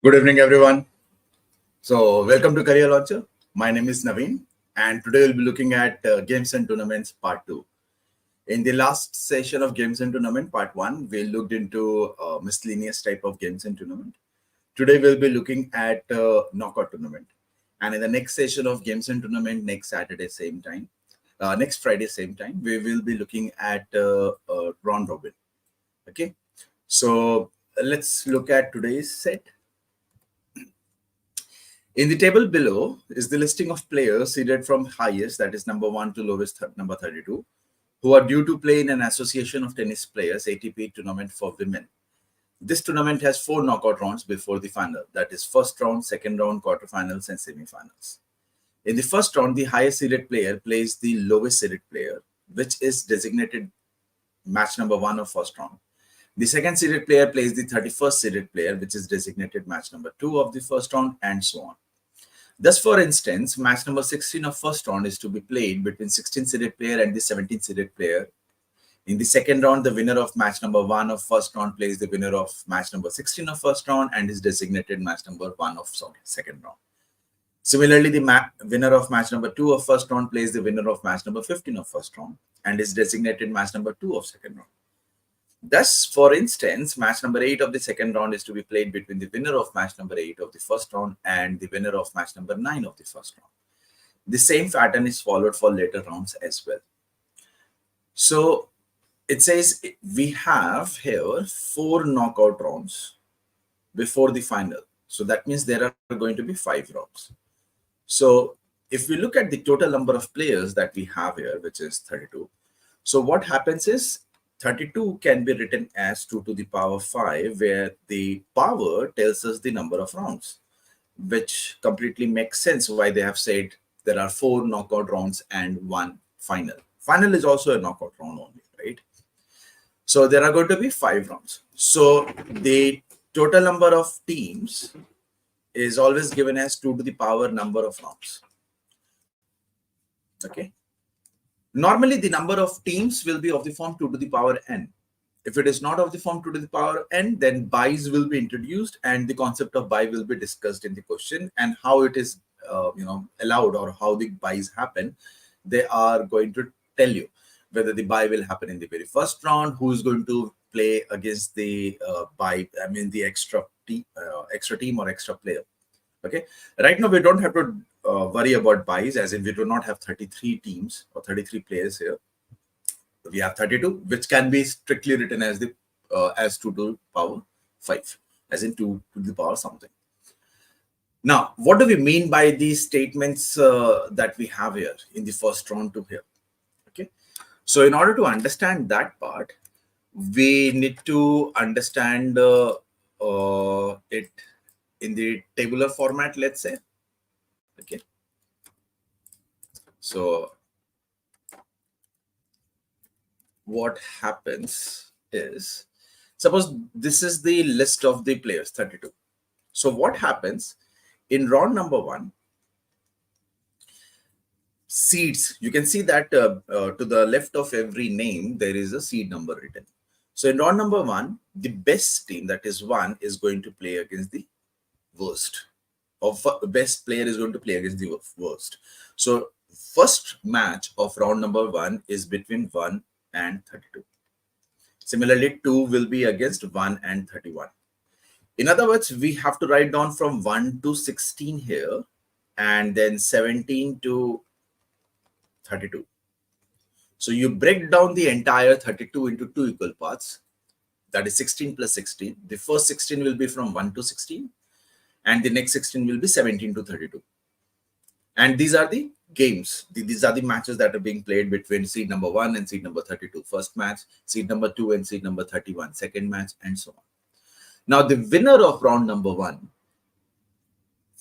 Good evening, everyone. So, welcome to Career Launcher. My name is Naveen, and today we'll be looking at Games and Tournaments Part 2. In the last session of Games and Tournament Part 1, we looked into miscellaneous type of games and tournament. Today, we'll be looking at knockout tournament. And in the next session of Games and Tournament, next Saturday, same time, next Friday, same time, we will be looking at round robin. Okay. So, let's look at today's set. In the table below is the listing of players seeded from highest, that is number 1 to lowest, number 32, who are due to play in an association of tennis players ATP tournament for women. This tournament has 4 knockout rounds before the final, that is first round, second round, quarterfinals, and semifinals. In the first round, the highest seeded player plays the lowest seeded player, which is designated match number 1 of first round. The second seeded player plays the 31st seeded player, which is designated match number 2 of the first round, and so on. Thus, for instance, match number 16 of first round is to be played between 16th seeded player and the 17th seeded player. In the second round, the winner of match number 1 of first round plays the winner of match number 16 of first round and is designated match number 1 of second round. Similarly, the winner of match number 2 of first round plays the winner of match number 15 of first round and is designated match number 2 of second round. Thus, for instance, match number 8 of the second round is to be played between the winner of match number 8 of the first round and the winner of match number 9 of the first round. The same pattern is followed for later rounds as well. So, it says we have here 4 knockout rounds before the final. So, that means there are going to be 5 rounds. So, if we look at the total number of players that we have here, which is 32. So, what happens is 32 can be written as 2 to the power 5, where the power tells us the number of rounds, which completely makes sense why they have said there are 4 knockout rounds and 1 final. Final is also a knockout round only, right? So there are going to be 5 rounds. So the total number of teams is always given as 2 to the power number of rounds. Okay. Normally, the number of teams will be of the form 2 to the power n. If it is not of the form 2 to the power n, then buys will be introduced and the concept of buy will be discussed in the question, and how it is allowed or how the buys happen. They are going to tell you whether the buy will happen in the very first round, who is going to play against the the extra team or extra player. Okay, right now we don't have to worry about buys, as in we do not have 33 teams or 33 players here. We have 32, which can be strictly written as the as 2 to the power 5, as in 2 to the power something. Now, what do we mean by these statements that we have here in the first round to here? Okay, so in order to understand that part, we need to understand it in the tabular format, let's say. Okay, so what happens is, suppose this is the list of the players, 32. So what happens in round number 1, seeds, you can see that to the left of every name there is a seed number written. So in round number 1, the best team, that is 1, is going to play against the worst, or best player is going to play against the worst. So first match of round number 1 is between 1 and 32. Similarly, 2 will be against 1 and 31. In other words, we have to write down from 1 to 16 here, and then 17 to 32. So you break down the entire 32 into 2 equal parts, that is 16 plus 16. The first 16 will be from 1 to 16. And the next 16 will be 17 to 32. And these are the games. These are the matches that are being played between seed number 1 and seed number 32. First match, seed number 2 and seed number 31. Second match, and so on. Now, the winner of round number 1,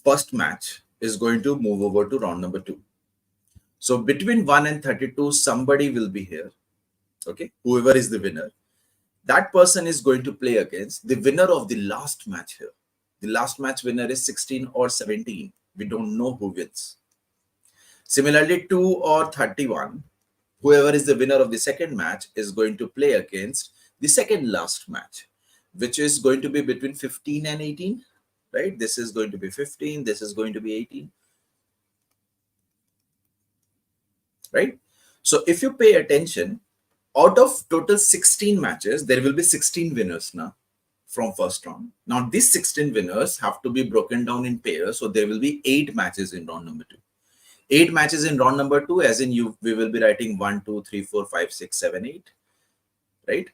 first match, is going to move over to round number 2. So between 1 and 32, somebody will be here. Okay, whoever is the winner. That person is going to play against the winner of the last match here. The last match winner is 16 or 17. We don't know who wins. Similarly, 2 or 31, whoever is the winner of the second match is going to play against the second last match, which is going to be between 15 and 18. right? This is going to be 15. This is going to be 18, right? So if you pay attention, out of total 16 matches, there will be 16 winners now from first round. Now, these 16 winners have to be broken down in pairs. So there will be 8 matches in round number 2. 8 matches in round number 2, as in we will be writing 1, 2, 3, 4, 5, 6, 7, 8, right?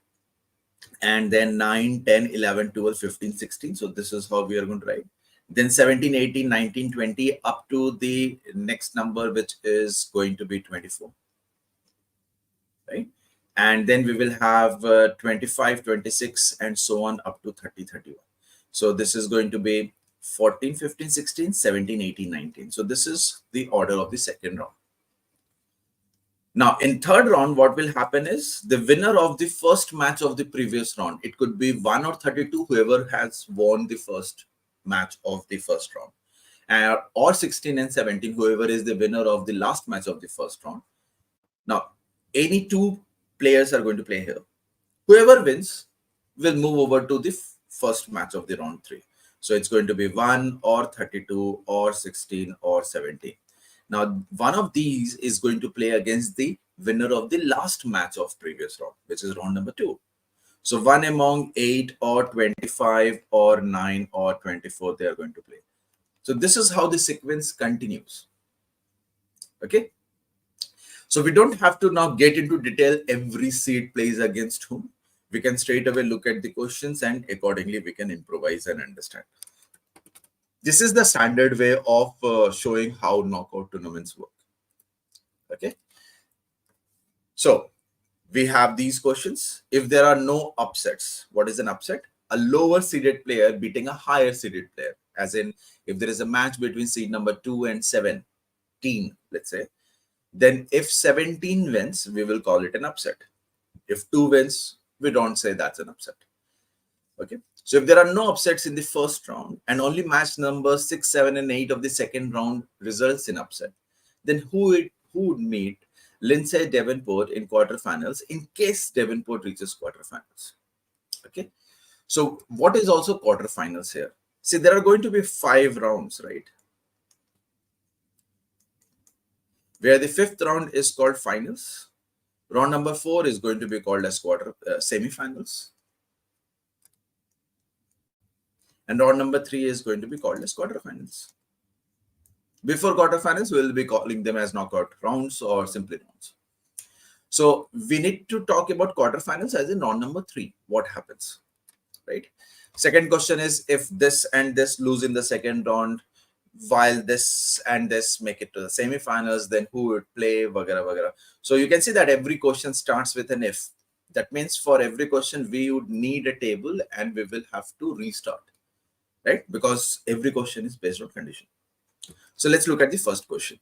And then 9, 10, 11, 12, 15, 16. So this is how we are going to write. Then 17, 18, 19, 20, up to the next number, which is going to be 24, right? And then we will have 25, 26, and so on up to 30, 31. So this is going to be 14, 15, 16, 17, 18, 19. So this is the order of the second round. Now, in third round, what will happen is the winner of the first match of the previous round, it could be 1 or 32, whoever has won the first match of the first round, or 16 and 17, whoever is the winner of the last match of the first round. Now, any 2 players are going to play here. Whoever wins will move over to the first match of the round 3. So it's going to be 1 or 32 or 16 or 17. Now, one of these is going to play against the winner of the last match of previous round, which is round number 2. So one among 8 or 25 or 9 or 24, they are going to play. So this is how the sequence continues. Okay. So we don't have to now get into detail every seed plays against whom. We can straight away look at the questions and accordingly we can improvise and understand. This is the standard way of showing how knockout tournaments work. Okay. So we have these questions. If there are no upsets, what is an upset? A lower seeded player beating a higher seeded player. As in, if there is a match between seed number 2 and 17, let's say, then if 17 wins, we will call it an upset. If 2 wins, we don't say that's an upset. Okay. So if there are no upsets in the first round and only match number 6, 7, and 8 of the second round results in upset, then who would meet Lindsay Davenport in quarterfinals in case Davenport reaches quarterfinals? Okay. So what is also quarterfinals here? See, there are going to be 5 rounds, right? Where the 5th round is called finals. Round number 4 is going to be called as semifinals. And round number 3 is going to be called as quarterfinals. Before quarterfinals, we will be calling them as knockout rounds or simply rounds. So we need to talk about quarterfinals as in round number 3. What happens, right? Second question is, if this and this lose in the second round, while this and this make it to the semifinals, then who would play, vagara, vagara. So you can see that every question starts with an if. That means for every question, we would need a table and we will have to restart, right? Because every question is based on condition. So let's look at the first question.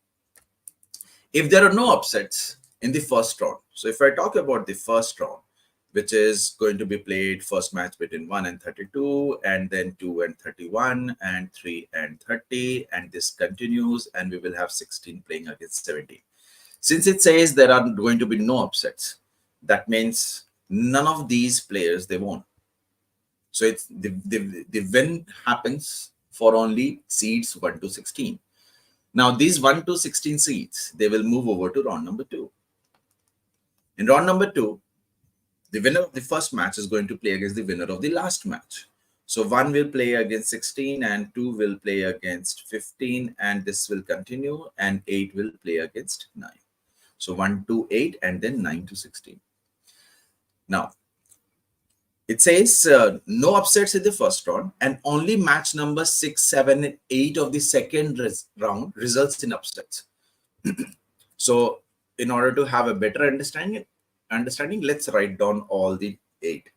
If there are no upsets in the first round, so if I talk about the first round, which is going to be played first match between 1 and 32, and then 2 and 31, and 3 and 30, and this continues, and we will have 16 playing against 17. Since it says there are going to be no upsets, that means none of these players, they won. So it's the win happens for only seeds 1 to 16. Now these 1 to 16 seeds, they will move over to round number 2. In round number 2, the winner of the first match is going to play against the winner of the last match. So 1 will play against 16 and 2 will play against 15, and this will continue, and 8 will play against 9. So 1 to 8 and then 9 to 16. Now, it says no upsets in the first round and only match number 6, 7, and 8 of the second round results in upsets. So in order to have a better understanding, let's write down all the 8.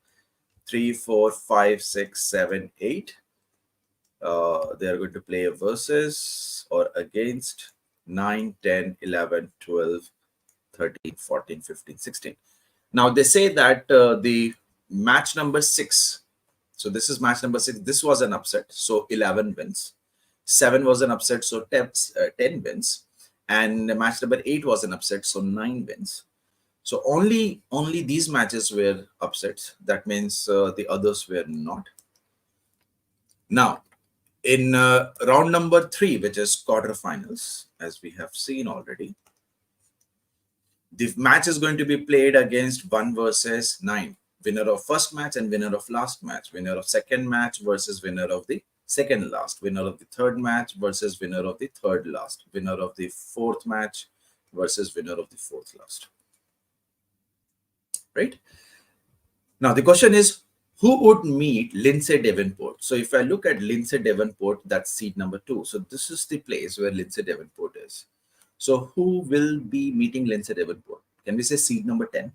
3, 4, 5, 6, 7, 8. They are going to play a versus or against 9, 10, 11, 12, 13, 14, 15, 16. Now they say that the match number 6. So this is match number 6. This was an upset. So 11 wins. 7 was an upset. So 10 wins. And match number 8 was an upset. So 9 wins. So only these matches were upsets. That means the others were not. Now, In round number 3, which is quarterfinals, as we have seen already, the match is going to be played against 1 versus 9. Winner of first match and winner of last match. Winner of second match versus winner of the second last. Winner of the third match versus winner of the third last. Winner of the fourth match versus winner of the fourth last. Right? Now, the question is, who would meet Lindsay Davenport? So if I look at Lindsay Davenport, that's seed number 2. So this is the place where Lindsay Davenport is. So who will be meeting Lindsay Davenport? Can we say seed number 10?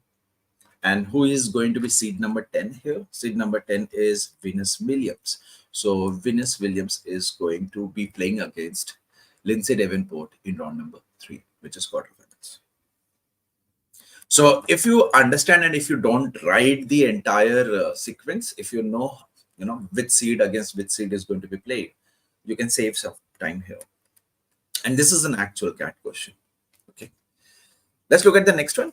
And who is going to be seed number 10 here? Seed number 10 is Venus Williams. So Venus Williams is going to be playing against Lindsay Davenport in round number 3, which is quarterfinals. So if you understand and if you don't write the entire sequence, if you know which seed against which seed is going to be played, you can save some time here. And this is an actual CAT question. Okay, let's look at the next one.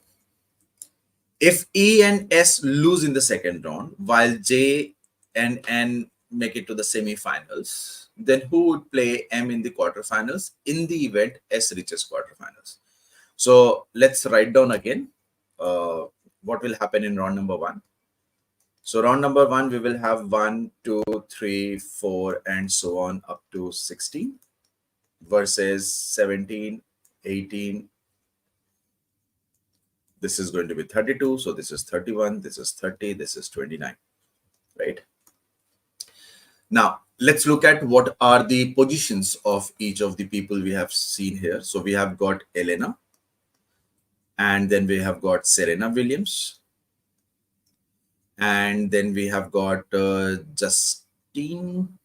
If E and S lose in the second round, while J and N make it to the semifinals, then who would play M in the quarterfinals in the event S reaches quarterfinals? So let's write down again what will happen in round number 1. So round number 1, we will have 1, 2, 3, 4, and so on up to 16 versus 17, 18. This is going to be 32. So this is 31. This is 30. This is 29. Right? Now, let's look at what are the positions of each of the people we have seen here. So we have got Elena. And then we have got Serena Williams. And then we have got Justine.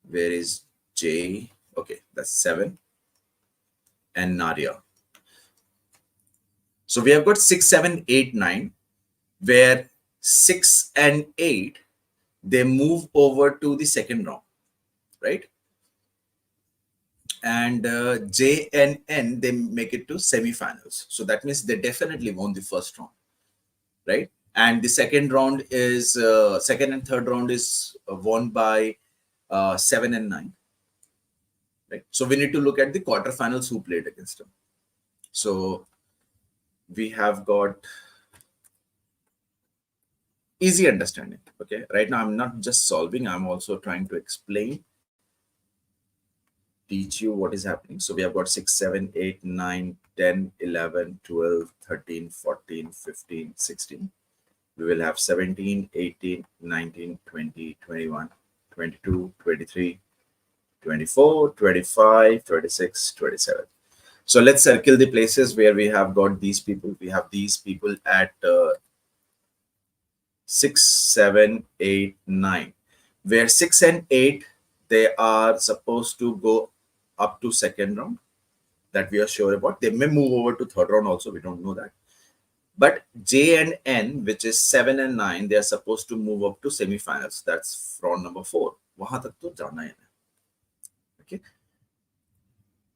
Where is J? Okay, that's 7. And Nadia. So we have got 6, 7, 8, 9, where 6 and 8, they move over to the second round, right? And J and N, they make it to semifinals. So that means they definitely won the first round, right? And the second round is, second and third round is won by 7 and 9. Right? So we need to look at the quarterfinals who played against them. So we have got easy understanding. Okay, right now I'm not just solving, I'm also trying to explain, teach you what is happening. So we have got 6, 7, 8, 9, 10, 11, 12, 13, 14, 15, 16. We will have 17, 18, 19, 20, 21, 22, 23, 24, 25, 26, 27. So let's circle the places where we have got these people. We have these people at 6, 7, 8, 9, where 6 and 8, they are supposed to go up to second round. That we are sure about. They may move over to third round also. We don't know that. But J and N, which is 7 and 9, they are supposed to move up to semifinals. That's round number 4. Wahan tak to jana hai. Okay.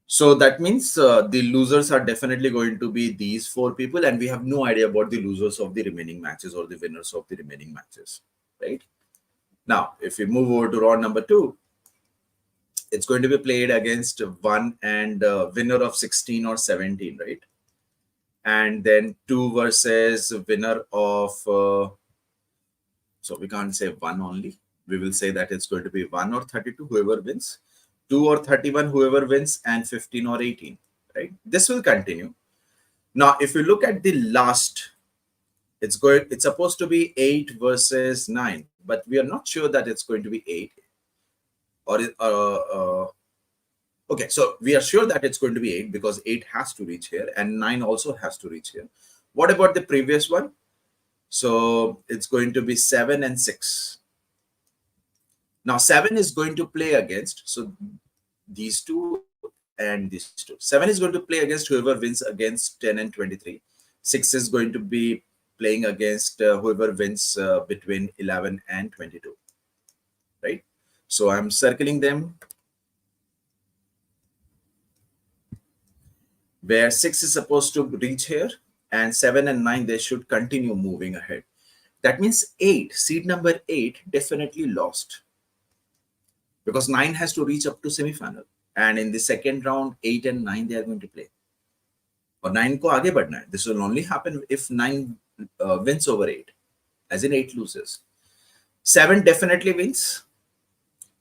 So that means the losers are definitely going to be these 4 people, and we have no idea about the losers of the remaining matches or the winners of the remaining matches, right? Now, if we move over to round number 2, it's going to be played against 1 and winner of 16 or 17, right? And then 2 versus winner of, so we can't say 1 only. We will say that it's going to be 1 or 32, whoever wins. 2 or 31, whoever wins, and 15 or 18, right? This will continue. Now, if you look at the last, it's supposed to be 8 versus 9, but we are not sure that it's going to be 8. Okay, so we are sure that it's going to be 8 because 8 has to reach here and 9 also has to reach here. What about the previous one? So it's going to be 7 and 6. Now 7 is going to play against, so these 2 and these 2. 7 is going to play against whoever wins against 10 and 23. 6 is going to be playing against whoever wins between 11 and 22, right? So I'm circling them, where 6 is supposed to reach here and 7 and 9, they should continue moving ahead. That means 8, seed number 8 definitely lost because 9 has to reach up to semi-final. And in the second round, 8 and 9, they are going to play. Or 9 ko aage badhna hai. This will only happen if 9 wins over 8, as in 8 loses. 7 definitely wins.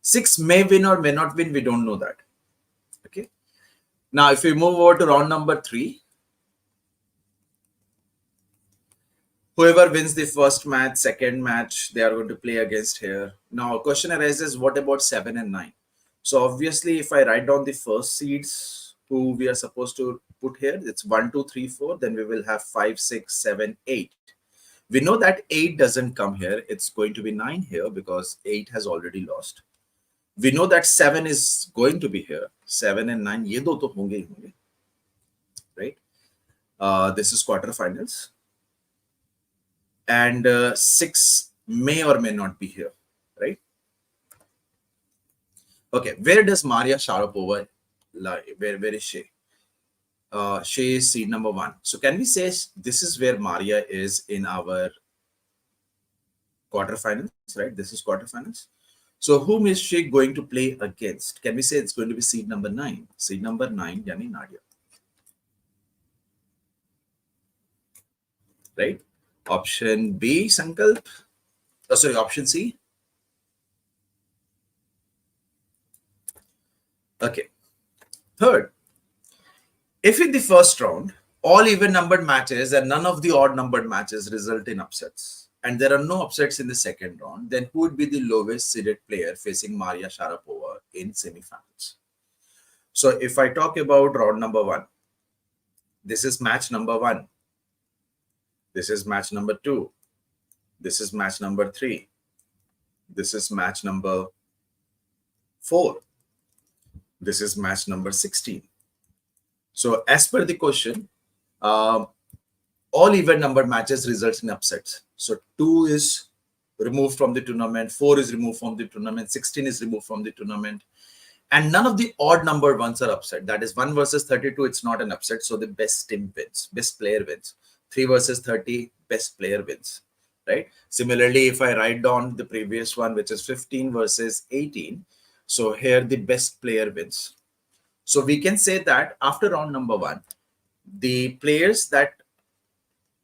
6 may win or may not win. We don't know that. Okay. Now, if we move over to round number 3, whoever wins the first match, second match, they are going to play against here. Now, a question arises, what about 7 and 9? So, obviously, if I write down the first seeds who we are supposed to put here, it's 1, 2, 3, 4. Then we will have 5, 6, 7, 8. We know that 8 doesn't come here. It's going to be 9 here because 8 has already lost. We know that 7 is going to be here. 7 and 9, ye do to honge hi honge, right? This is quarterfinals. And 6 may or may not be here, right? Okay, where does Maria Sharapova lie? Where is she? She is seed number 1. So can we say this is where Maria is in our quarterfinals, right? This is quarterfinals. So whom is she going to play against? Can we say it's going to be seed number 9? Seed number 9, yani Nadia. Right? Option B, Sankalp. Oh, sorry, option C. Okay. Third, if in the first round, all even numbered matches and none of the odd numbered matches result in upsets, and there are no upsets in the second round, then who would be the lowest seeded player facing Maria Sharapova in semifinals? So if I talk about round number 1, this is match number 1. This is match number 2. This is match number 3. This is match number 4. This is match number 16. So as per the question, all even numbered matches results in upsets. So 2 is removed from the tournament, 4 is removed from the tournament, 16 is removed from the tournament, and none of the odd numbered ones are upset. That is 1 versus 32, it's not an upset. So the best team wins, best player wins. 3 versus 30, best player wins, right? Similarly, if I write down the previous one, which is 15 versus 18, so here the best player wins. So we can say that after round number 1, the players that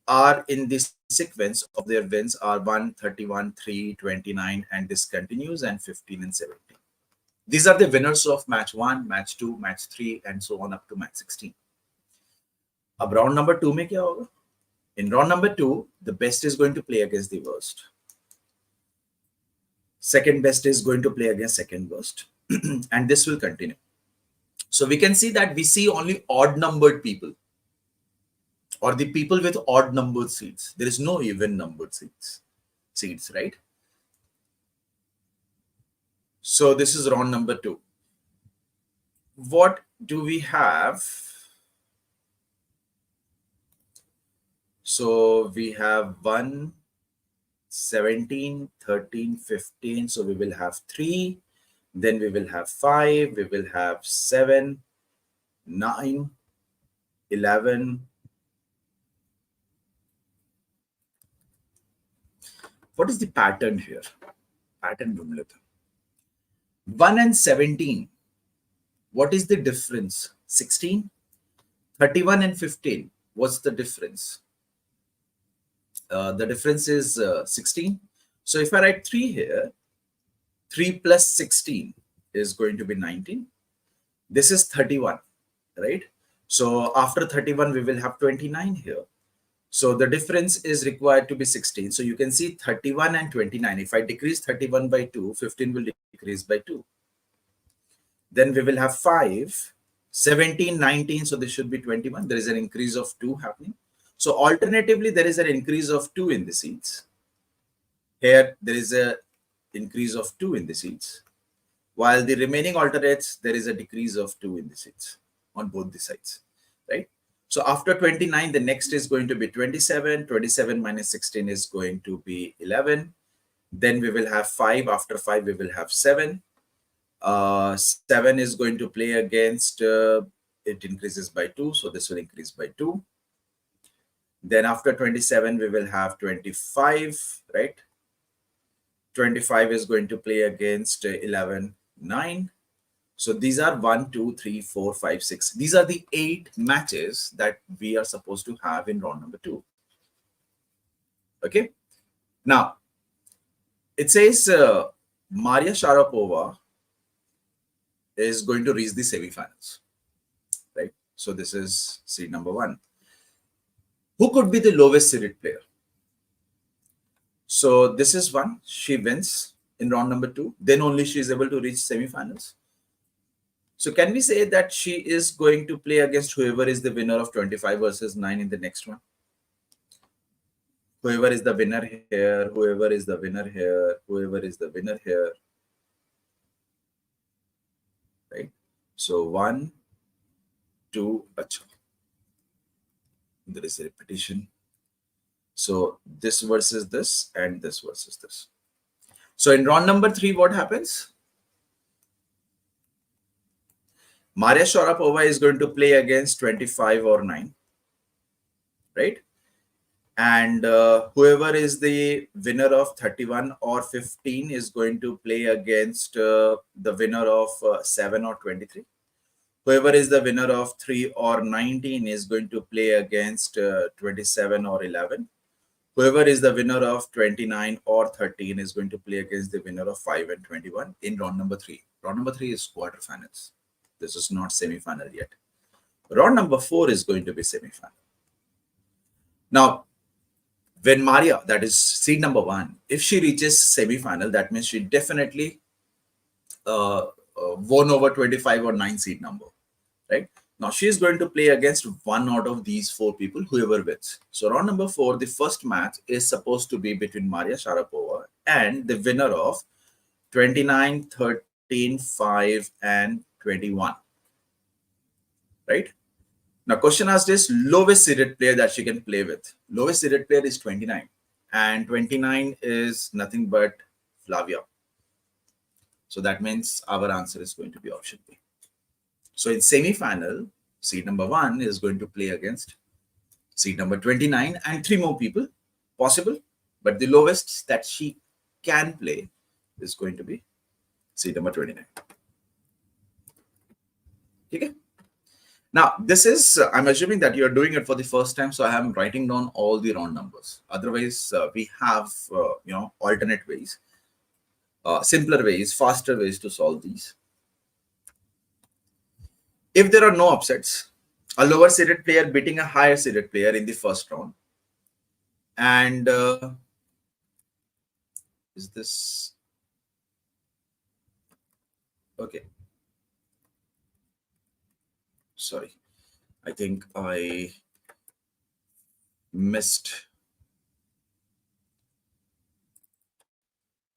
are in this sequence of their wins are 1, 31, 3, 29, and this continues, and 15 and 17. These are the winners of match 1, match 2, match 3, and so on up to match 16. Ab round number 2 mein kya hoga? In round number 2, the best is going to play against the worst. Second best is going to play against second worst. And this will continue. So we can see that we see only odd numbered people, or the people with odd numbered seeds. There is no even numbered seeds, right? So this is round number 2. What do we have? So we have 1, 17, 13, 15. So we will have 3. Then we will have 5. We will have 7, 9, 11. What is the pattern here? Pattern 1 and 17. What is the difference? 16. 31 and 15. What's the difference? The difference is 16. So if I write 3 here, 3 plus 16 is going to be 19. This is 31, right? So after 31, we will have 29 here. So the difference is required to be 16. So you can see 31 and 29. If I decrease 31 by 2, 15 will decrease by 2. Then we will have 5, 17, 19. So this should be 21. There is an increase of 2 happening. So alternatively, there is an increase of 2 in the seeds. Here, there is an increase of 2 in the seeds. While the remaining alternates, there is a decrease of 2 in the seeds on both the sides, right? So after 29, the next is going to be 27. 27 minus 16 is going to be 11. Then we will have 5. After 5, we will have 7. 7 is going to play against, it increases by 2. So this will increase by 2. Then after 27, we will have 25, right? 25 is going to play against 11, 9. So these are 1, 2, 3, 4, 5, 6. These are the 8 matches that we are supposed to have in round number 2. Okay. Now, it says Maria Sharapova is going to reach the semifinals, right? So this is seed number 1. Who could be the lowest seeded player? So this is 1. She wins in round number 2. Then only she is able to reach semifinals. So can we say that she is going to play against whoever is the winner of 25 versus 9 in the next one? Whoever is the winner here, whoever is the winner here, whoever is the winner here, right? So 1, 2, acha. There is a repetition. So this versus this and this versus this. So in round number 3, what happens? Maria Sharapova is going to play against 25 or 9, right? And whoever is the winner of 31 or 15 is going to play against the winner of 7 or 23. Whoever is the winner of 3 or 19 is going to play against 27 or 11. Whoever is the winner of 29 or 13 is going to play against the winner of 5 and 21 in round number 3. Round number 3 is quarterfinals. This is not semi-final yet. Round number 4 is going to be semi-final. Now, when Maria, that is seed number 1, if she reaches semi-final, that means she definitely won over 25 or 9 seed number, right? Now, she is going to play against one out of these 4 people, whoever wins. So, round number 4, the first match is supposed to be between Maria Sharapova and the winner of 29, 13, 5, and 21, right? Now, question asked is lowest seeded player that she can play with. Lowest seeded player is 29. And 29 is nothing but Flavia. So that means our answer is going to be option B. So in semi-final, seed number 1 is going to play against seed number 29 and 3 more people possible. But the lowest that she can play is going to be seed number 29. Okay. Now, this is, I'm assuming that you're doing it for the first time, so I am writing down all the round numbers. Otherwise, we have, alternate ways, simpler ways, faster ways to solve these. If there are no upsets, a lower seeded player beating a higher seeded player in the first round. And is this, okay. Sorry, I think I missed.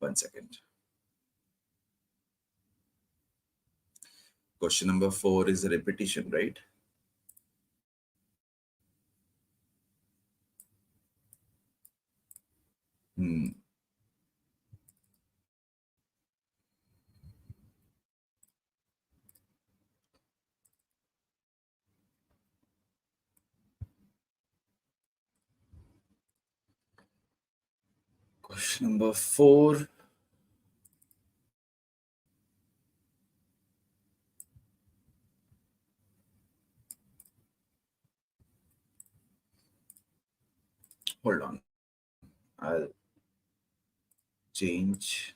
1 second. Question number 4 is a repetition, right? Question number 4. Hold on. I'll change.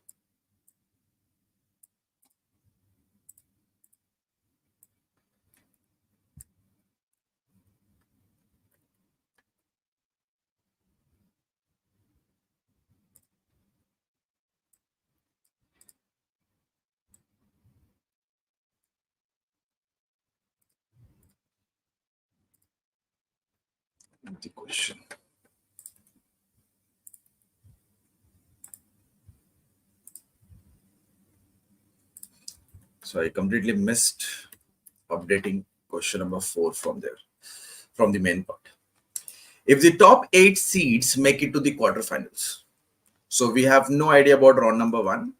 The question. So I completely missed updating question number 4 from there, from the main part. If the top 8 seeds make it to the quarterfinals, so we have no idea about round number 1.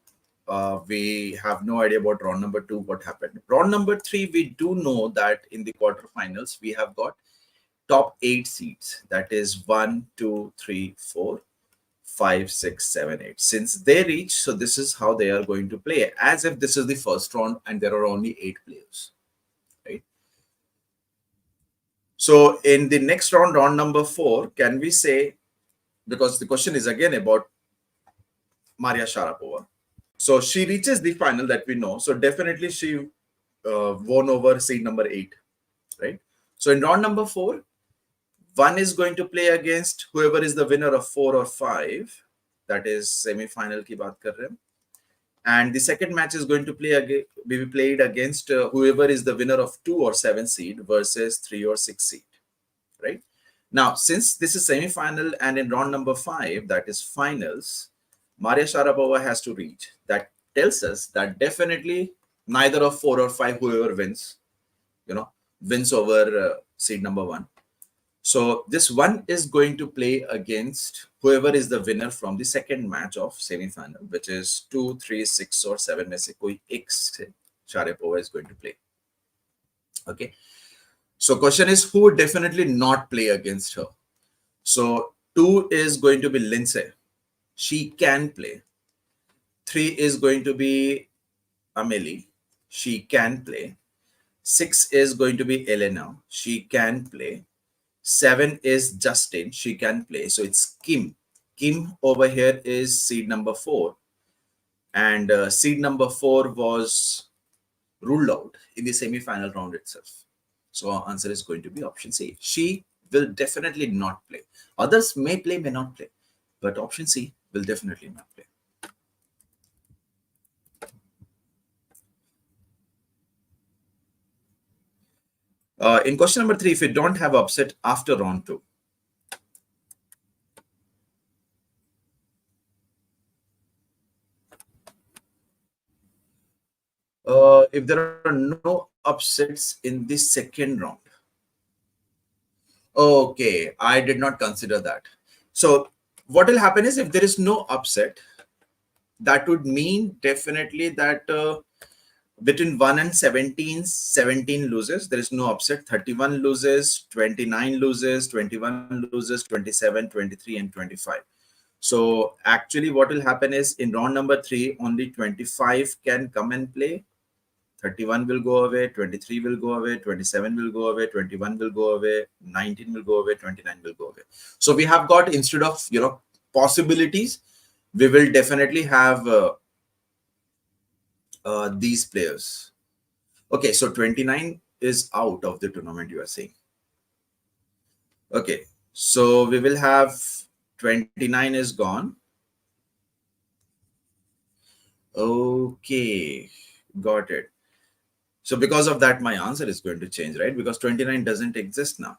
We have no idea about round number 2, what happened. Round number 3, we do know that in the quarterfinals, we have got top 8 seeds. That is 1, 2, 3, 4, 5, 6, 7, 8. Since they reach, so this is how they are going to play, as if this is the first round and there are only 8 players, right? So in the next round, round number 4, can we say, because the question is again about Maria Sharapova. So she reaches the final, that we know. So definitely she won over seed number 8, right? So in round number 4, one is going to play against whoever is the winner of 4 or 5. That is semi-final ki baat kar rahe hain. And the second match is going to be played against whoever is the winner of 2 or 7 seed versus 3 or 6 seed, right? Now, since this is semi-final and in round number 5, that is finals, Maria Sharapova has to reach. That tells us that definitely neither of 4 or 5, whoever wins, wins over seed number 1. So this one is going to play against whoever is the winner from the second match of semi-final, which is 2, 3, 6 or 7 में से कोई एक से Sharapova is going to play. Okay. So question is, who would definitely not play against her? So 2 is going to be Lindsay. She can play. 3 is going to be Amelie. She can play. 6 is going to be Elena. She can play. 7 is Justin. She can play. So it's Kim. Kim over here is seed number 4. And seed number 4 was ruled out in the semi-final round itself. So our answer is going to be option C. She will definitely not play. Others may play, may not play. But option C will definitely not play. In question number 3, if you don't have upset after round 2, if there are no upsets in the second round. Okay, I did not consider that. So what will happen is, if there is no upset, that would mean definitely that between 1 and 17, 17 loses. There is no upset. 31 loses, 29 loses, 21 loses, 27, 23, and 25. So actually what will happen is, in round number 3, only 25 can come and play. 31 will go away, 23 will go away, 27 will go away, 21 will go away, 19 will go away, 29 will go away. So we have got, instead of possibilities, we will definitely have these players. Okay, so 29 is out of the tournament, you are saying. Okay, so we will have 29 is gone. Okay, got it. So because of that, my answer is going to change, right? Because 29 doesn't exist now.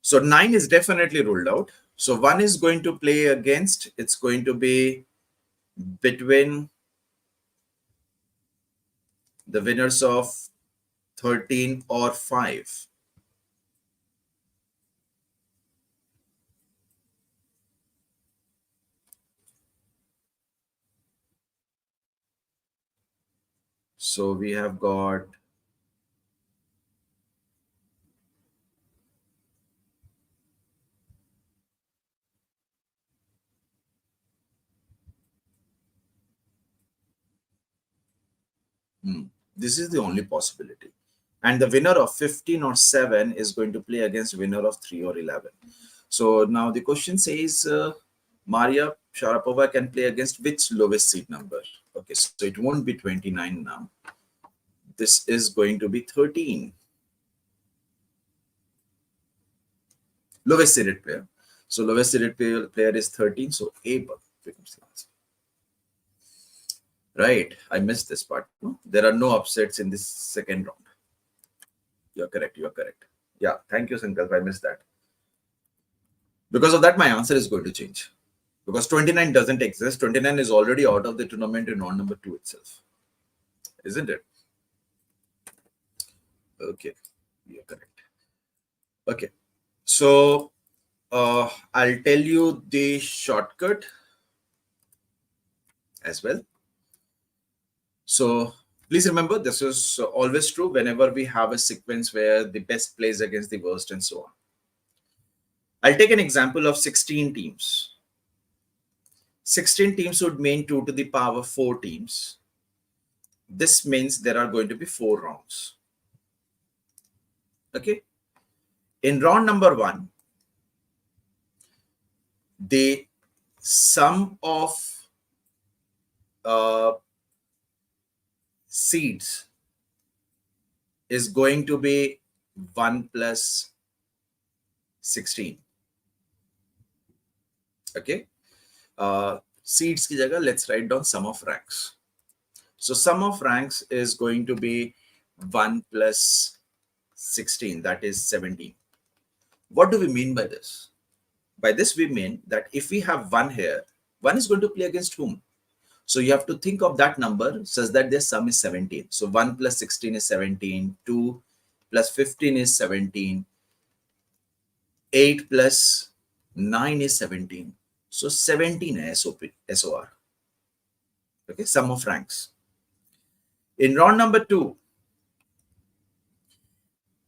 So 9 is definitely ruled out. So 1 is going to play against, it's going to be between the winners of 13 or 5. So we have got this is the only possibility. And the winner of 15 or 7 is going to play against winner of 3 or 11. So now the question says Maria Sharapova can play against which lowest seed number? Okay, so it won't be 29 now. This is going to be 13. Lowest seeded player. So lowest seeded player is 13. So A becomes the answer. Right. I missed this part. No? There are no upsets in this second round. You're correct. You're correct. Yeah. Thank you, Sankalp. I missed that. Because of that, my answer is going to change. Because 29 doesn't exist. 29 is already out of the tournament in round number 2 itself. Isn't it? Okay. You're correct. Okay. So I'll tell you the shortcut as well. So please remember, this is always true whenever we have a sequence where the best plays against the worst and so on. I'll take an example of 16 teams. 16 teams would mean 2 to the power 4 teams. This means there are going to be 4 rounds. Okay. In round number 1, the sum of seeds is going to be 1 plus 16. Okay. Seeds ki jagah, let's write down sum of ranks. So sum of ranks is going to be 1 plus 16, that is 17. What do we mean by this? By this we mean that if we have 1 here, 1 is going to play against whom? So you have to think of that number such that their sum is 17. So 1 plus 16 is 17, 2 plus 15 is 17, 8 plus 9 is 17. So 17 is SOR. Okay, sum of ranks. In round number 2,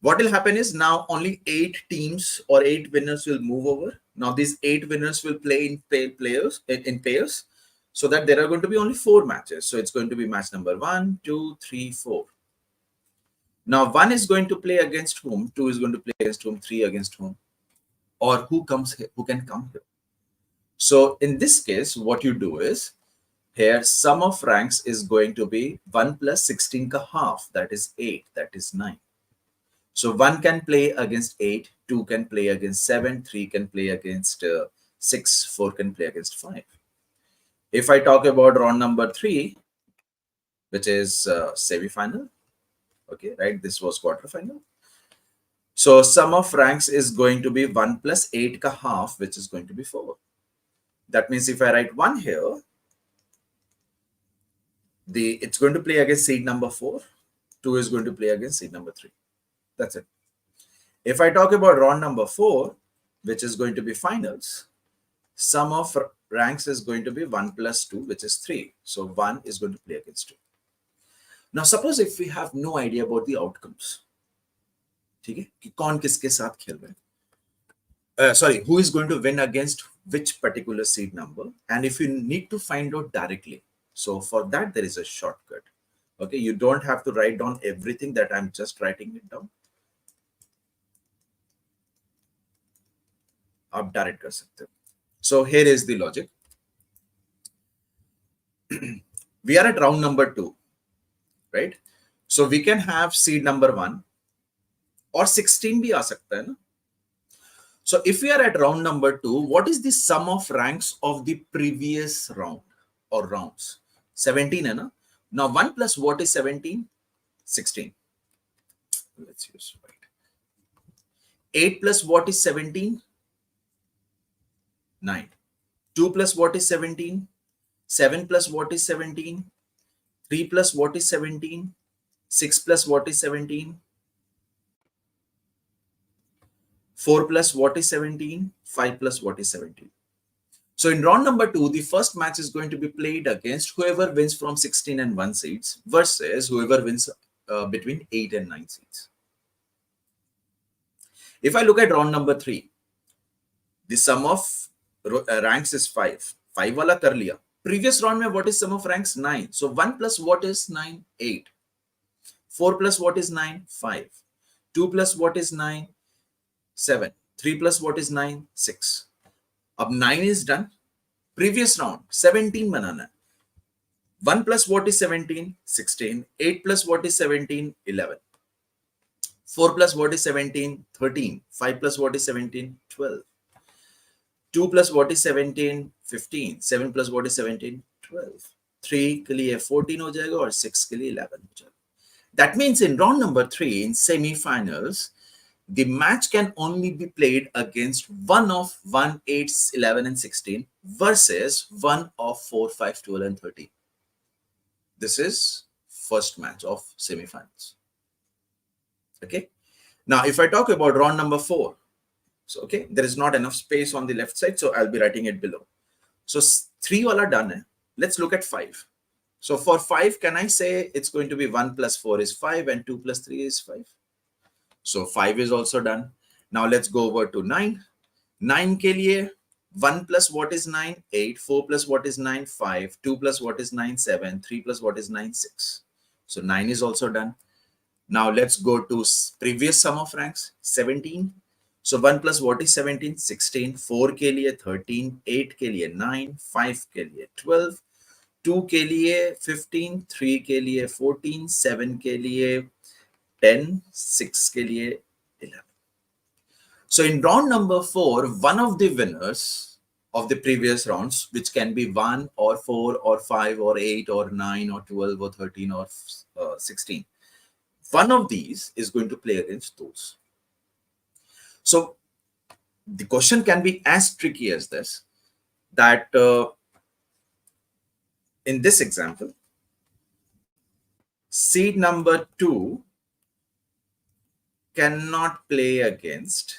what will happen is now only 8 teams or 8 winners will move over. Now these 8 winners will play in pairs, so that there are going to be only 4 matches. So it's going to be match number 1, 2, 3, 4. Now 1 is going to play against whom? 2 is going to play against whom? 3 against whom? Or who comes here? Who can come here? So in this case, what you do is, here sum of ranks is going to be 1 plus 16 ka half, that is 8, that is 9. So 1 can play against 8, 2 can play against 7, 3 can play against 6, 4 can play against 5. If I talk about round number 3, which is semi-final, okay, right? This was quarterfinal. So sum of ranks is going to be 1 plus 8 ka half, which is going to be 4. That means if I write 1 here, it's going to play against seed number 4. 2 is going to play against seed number 3. That's it. If I talk about round number 4, which is going to be finals, sum of ranks is going to be 1 plus 2, which is 3. So 1 is going to play against 2. Now suppose if we have no idea about the outcomes, okay, कि कौन किसके साथ खेल रहे हैं? Sorry, who is going to win against which particular seed number? And if you need to find out directly, so for that there is a shortcut. Okay, you don't have to write down everything that I'm just writing it down. आप direct कर सकते हो. So here is the logic. We are at round number 2, right? So we can have seed number 1 or 16 भी आ सकता है ना. So if we are at round number 2, what is the sum of ranks of the previous round or rounds? 17 है ना. Now 1 plus what is 17? 16. Let's use right. 8 plus what is 17? 9. 2 plus what is 17? 7 plus what is 17? 3 plus what is 17? 6 plus what is 17? 4 plus what is 17? 5 plus what is 17? So in round number 2, the first match is going to be played against whoever wins from 16 and 1 seeds versus whoever wins between 8 and 9 seeds. If I look at round number 3, the sum of ranks is 5. 5 wala kar liya. Previous round mein what is sum of ranks? 9. So 1 plus what is 9? 8. 4 plus what is 9? 5. 2 plus what is 9? 7. 3 plus what is 9? 6. Ab 9 is done. Previous round 17 banana. 1 plus what is 17? 16. 8 plus what is 17? 11. 4 plus what is 17? 13. 5 plus what is 17? 12. 2 plus what is 17? 15. 7 plus what is 17? 12. 3 के लिए 14 हो जाएगा और 6 के लिए 11 हो जाएगा. That means in round number 3, in semi-finals, the match can only be played against one of 1, 8, 11, and 16 versus one of 4, 5, 12, and 13. This is first match of semi-finals. Okay. Now, if I talk about round number 4, so okay, there is not enough space on the left side, so I'll be writing it below. So 3 wala done hai. Let's look at 5. So for 5, can I say it's going to be 1 plus 4 is 5 and 2 plus 3 is 5? So 5 is also done. Now let's go over to 9. 9 के लिए 1 plus what is 9? 8. 4 plus what is 9? 5. 2 plus what is 9? 7. 3 plus what is 9? 6. So 9 is also done. Now let's go to previous sum of ranks, 17. So 1 plus what is 17? 16. 4 के लिए 13. 8 के लिए 9. 5 के लिए 12. 2 के लिए 15. 3 के लिए 14. 7 के लिए 10. 6 के लिए 11. So in round number 4, one of the winners of the previous rounds, which can be 1 or 4 or 5 or 8 or 9 or 12 or 13 or 16, one of these is going to play against those. So the question can be as tricky as this, that in this example, seed number 2 cannot play against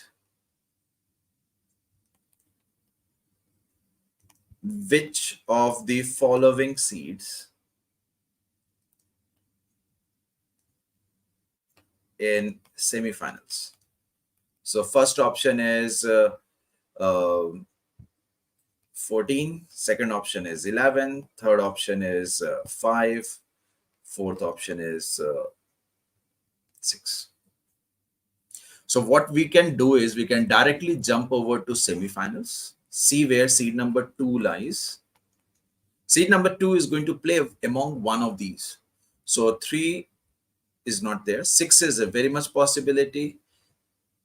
which of the following seeds in semifinals. So first option is 14, second option is 11, third option is 5, fourth option is 6. So what we can do is we can directly jump over to semifinals, see where seed number 2 lies. Seed number 2 is going to play among one of these. So 3 is not there. 6 is a very much possibility.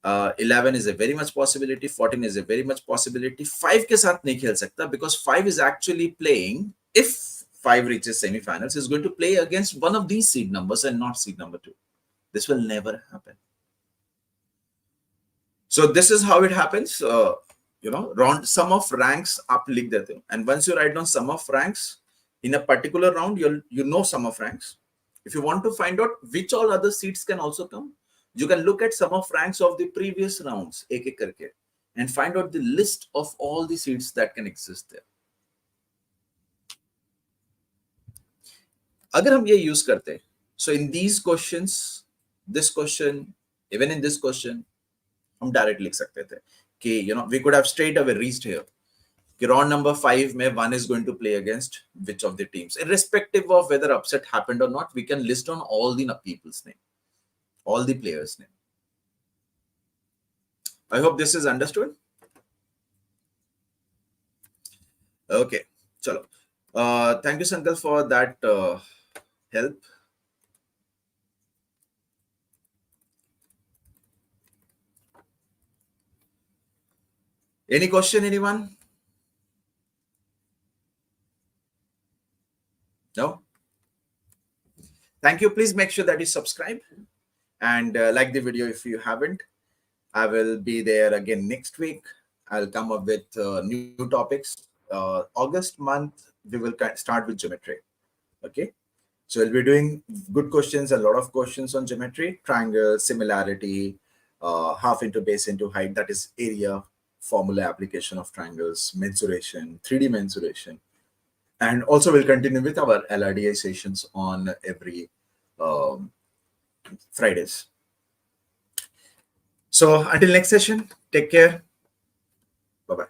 11 is a very much possibility. 14 is a very much possibility. 5 के साथ नहीं खेल सकता because 5 is actually playing, if 5 reaches semifinals, is going to play against one of these seed numbers and not seed number 2. This will never happen. So this is how it happens. Round sum of ranks आप लिख देते हो, and once you write down sum of ranks in a particular round, you know sum of ranks. If you want to find out which all other seeds can also come, you can look at sum of ranks of the previous rounds एक एक करके and find out the list of all the seeds that can exist there. अगर हम ये use करते, so in these questions, this question, even in this question, हम direct लिख सकते थे कि we could have straight away reached here कि round number 5 में 1 is going to play against which of the teams, irrespective of whether upset happened or not. We can list on all the people's name, all the players' name. I hope this is understood. Okay, chalo. Thank you, Sankal, for that help. Any question, anyone? No? Thank you. Please make sure that you subscribe and like the video if you haven't. I will be there again next week. I'll come up with new topics. August month, we will start with geometry. Okay. So we'll be doing good questions, a lot of questions on geometry, triangle, similarity, half into base into height, that is area, formula application of triangles, mensuration, 3D mensuration. And also we'll continue with our LRDI sessions on every Fridays. So until next session, take care. Bye-bye.